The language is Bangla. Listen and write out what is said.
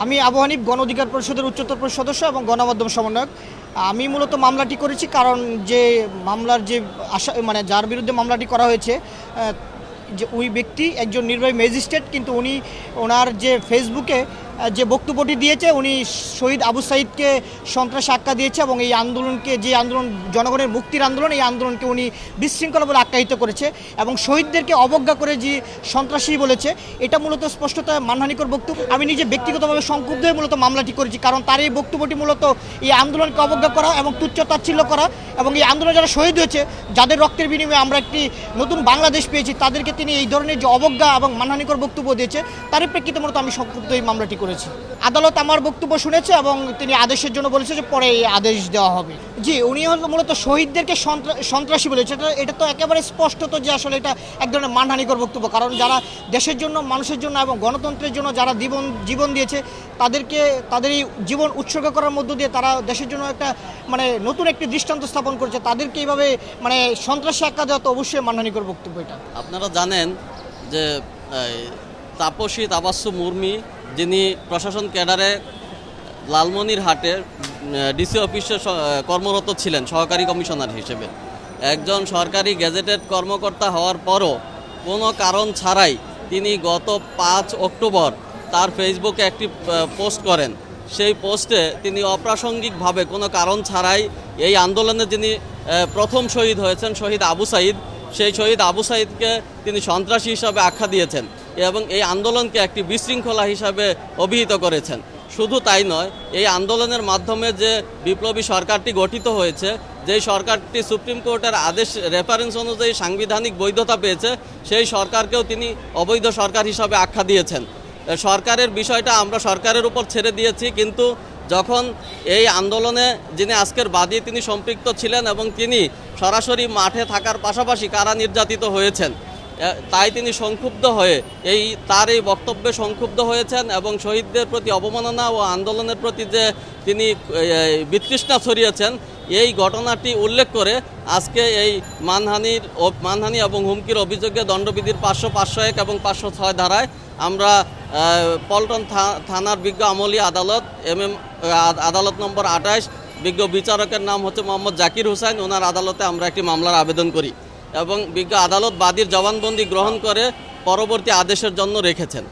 আমি আবু হানিফ গণ অধিকার পরিষদের উচ্চতর পরিষদ সদস্য এবং গণমাধ্যম সমন্বয়ক। আমি মূলত মামলাটি করেছি কারণ যে মামলার যে মানে যার বিরুদ্ধে মামলাটি করা হয়েছে যে ওই ব্যক্তি একজন নির্বাহী ম্যাজিস্ট্রেট, কিন্তু উনি ওনার যে ফেসবুকে যে বক্তব্যটি দিয়েছে, উনি শহীদ আবু সাঈদকে সন্ত্রাসী আখ্যা দিয়েছে এবং এই আন্দোলনকে, যে আন্দোলন জনগণের মুক্তির আন্দোলন, এই আন্দোলনকে উনি বিশৃঙ্খলা বলে আখ্যায়িত করেছে এবং শহীদদেরকে অবজ্ঞা করে যে সন্ত্রাসী বলেছে, এটা মূলত স্পষ্টত মানহানিকর বক্তব্য। আমি নিজে ব্যক্তিগতভাবে সংক্ষুব্ধ হয়ে মূলত মামলাটি করেছি, কারণ তার এই বক্তব্যটি মূলত এই আন্দোলনকে অবজ্ঞা করা এবং তুচ্ছ-তাচ্ছিল্য করা এবং এই আন্দোলনে যারা শহীদ হয়েছে, যাদের রক্তের বিনিময়ে আমরা একটি নতুন বাংলাদেশ পেয়েছি, তাদেরকে তিনি এই ধরনের যে অবজ্ঞা এবং মানহানিকর বক্তব্য দিয়েছে, তারই প্রেক্ষিতে মূলত আমি সংক্ষুব্ধ এই মামলাটি করেছি। আদালত আমার বক্তব্য শুনেছে এবং তিনি আদেশের জন্য বলেছে যে পরে এই আদেশ দেওয়া হবে। জি, উনি মূলত শহীদদেরকে সন্ত্রাসী বলেছে। এটা তো একেবারে স্পষ্টত যে আসলে এটা এক ধরনের মানহানিকর বক্তব্য, কারণ যারা দেশের জন্য, মানুষের জন্য এবং গণতন্ত্রের জন্য যারা জীবন দিয়েছে, তাদেরকে তাদের এই জীবন উৎসর্গ করার মধ্য দিয়ে তারা দেশের জন্য একটা মানে নতুন একটি দৃষ্টান্ত স্থাপন করেছে, তাদেরকে এইভাবে মানে সন্ত্রাসী আখ্যা দেওয়া তো অবশ্যই মানহানিকর বক্তব্য। এটা আপনারা জানেন যে তাপসী তাবাস্সুম মুর্মি, যিনি প্রশাসন ক্যাডারে লালমনিরহাটের ডিসি অফিসে কর্মরত ছিলেন সহকারী কমিশনার হিসেবে, একজন সরকারি গেজেটেড কর্মকর্তা হওয়ার পরও কোনো কারণ ছাড়াই তিনি গত 5 অক্টোবর তার ফেসবুকে একটি পোস্ট করেন। সেই পোস্টে তিনি অপ্রাসঙ্গিকভাবে কোনো কারণ ছাড়াই এই আন্দোলনে যিনি প্রথম শহীদ হয়েছেন, শহীদ আবু সাঈদ, সেই শহীদ আবু সাঈদকে তিনি সন্ত্রাসী হিসাবে আখ্যা দিয়েছেন এবং এই আন্দোলনকে একটি বিশৃঙ্খলা হিসাবে অভিহিত করেছেন। শুধু তাই নয়, এই আন্দোলনের মাধ্যমে যে বিপ্লবী সরকারটি গঠিত হয়েছে, যেই সরকারটি সুপ্রিম কোর্টের আদেশ রেফারেন্স অনুযায়ী সাংবিধানিক বৈধতা পেয়েছে, সেই সরকারকেও তিনি অবৈধ সরকার হিসাবে আখ্যা দিয়েছেন। সরকারের বিষয়টা আমরা সরকারের উপর ছেড়ে দিয়েছি, কিন্তু যখন এই আন্দোলনে যিনি আজকের বাদী তিনি সম্পৃক্ত ছিলেন এবং তিনি সরাসরি মাঠে থাকার পাশাপাশি কারা নির্যাতিত হয়েছেন, তাই তিনি সংক্ষুব্ধ হয়ে তার এই বক্তব্যে সংক্ষুব্ধ হয়েছেন এবং শহীদদের প্রতি অবমাননা ও আন্দোলনের প্রতি যে তিনি বিতৃষ্ণা ছড়িয়েছেন, এই ঘটনাটি উল্লেখ করে আজকে এই মানহানি এবং হুমকির অভিযোগে দণ্ডবিধির 500, 501 এবং 506 ধারায় আমরা পল্টন থানার বিজ্ঞ আমলি আদালত আদালত নম্বর 28, বিজ্ঞ বিচারকের নাম হচ্ছে মোহাম্মদ জাকির হোসেন, ওনার আদালতে আমরা একটি মামলার আবেদন করি এবং বিজ্ঞ আদালত বাদীর জবানবন্দি গ্রহণ করে পরবর্তী আদেশের জন্য রেখেছেন।